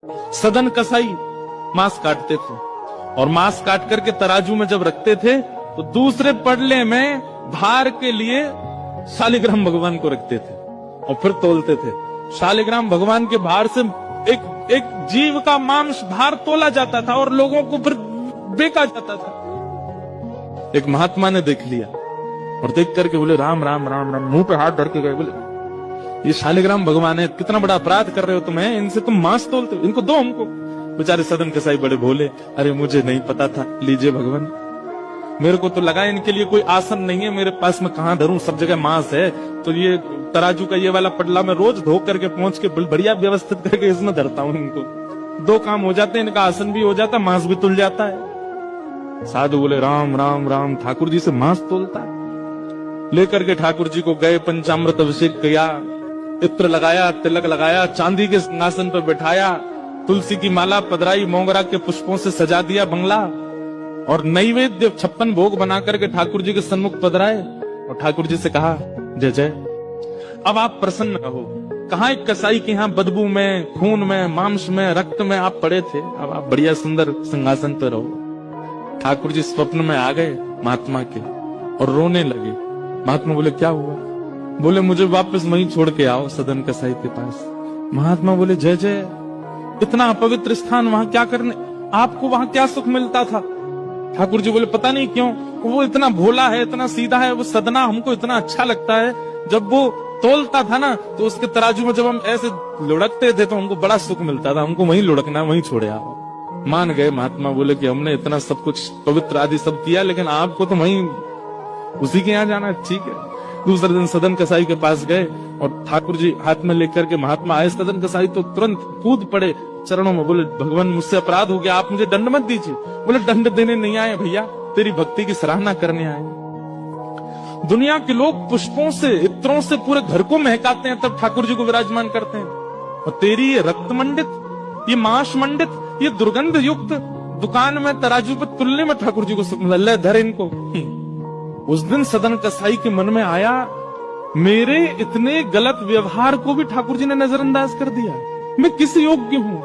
सदन कसाई मांस काटते थे और मांस काट करके तराजू में जब रखते थे तो दूसरे पड़ले में भार के लिए शालिग्राम भगवान को रखते थे और फिर तोलते थे। शालिग्राम भगवान के भार से एक जीव का मांस भार तोला जाता था और लोगों को फिर बेचा जाता था। एक महात्मा ने देख लिया और देख करके बोले राम राम राम राम, मुंह पे हाथ धर के गए, बोले ये शालिग्राम भगवान है, कितना बड़ा अपराध कर रहे हो तुम्हें, इनसे तुम मांस तोलते हो, इनको दो हमको। बेचारे सदन कसाई बड़े भोले, अरे मुझे नहीं पता था, लीजिए भगवान, मेरे को तो लगा इनके लिए कोई आसन नहीं है, मेरे पास में कहां धरूं, सब जगह मांस है, तो ये तराजू का ये वाला पटला मैं रोज धो करके पहुंच के बढ़िया व्यवस्थित करके इसमें धरता हूं, इनको दो काम हो जाते हैं, इनका आसन भी हो जाता है, मांस भी तुल जाता है। साधु बोले राम राम राम, ठाकुर जी से मांस तोलता है। लेकर के ठाकुर जी को गए, पंचामृत अभिषेक किया, इत्र लगाया, तिलक लगाया, चांदी के सिंहासन पर बैठाया, तुलसी की माला पधराई, मोगरा के पुष्पों से सजा दिया बंगला और नैवेद्य 56 भोग बना करके ठाकुर जी के सन्मुख पधराए और ठाकुर जी से कहा जय जय, अब आप प्रसन्न रहो। कहाँ एक कसाई के यहाँ बदबू में, खून में, मांस में, रक्त में आप पड़े थे, अब आप बढ़िया सुंदर सिंहासन पर रहो। ठाकुर जी स्वप्न में आ गए महात्मा के और रोने लगे। महात्मा बोले क्या हुआ? बोले मुझे वापस वहीं छोड़ के आओ, सदन कसाई के पास। महात्मा बोले जय जय, इतना अपवित्र स्थान वहां क्या करने, आपको वहां क्या सुख मिलता था? ठाकुर जी बोले पता नहीं क्यों, वो इतना भोला है, इतना सीधा है, वो सदना हमको इतना अच्छा लगता है, जब वो तोलता था ना तो उसके तराजू में जब हम ऐसे लुढ़कते थे तो हमको बड़ा सुख मिलता था, हमको वहीं लुढ़कना, वहीं छोड़े आओ। मान गए महात्मा, बोले कि हमने इतना सब कुछ पवित्र आदि सब किया, लेकिन आपको तो वहीं उसी के यहाँ जाना, ठीक है। दूसरे दिन सदन कसाई के पास गए और ठाकुर जी हाथ में लेकर के महात्मा आए। सदन कसाई तो तुरंत कूद पड़े चरणों में, बोले भगवान मुझसे अपराध हो गया, आप मुझे दंड मत दीजिए। बोले दंड देने नहीं आए भैया, तेरी भक्ति की सराहना करने आए। दुनिया के लोग पुष्पों से, इत्रों से पूरे घर को महकाते हैं, तब ठाकुर जी को विराजमान करते हैं, और तेरी ये रक्त मंडित, ये मांस मंडित, ये दुर्गंध युक्त दुकान में तराजू पर तुलने में ठाकुर जी को सुख मिला, ले धर इनको। उस दिन सदन कसाई के मन में आया, मेरे इतने गलत व्यवहार को भी ठाकुर जी ने नजरअंदाज कर दिया, मैं किस योग्य हूं?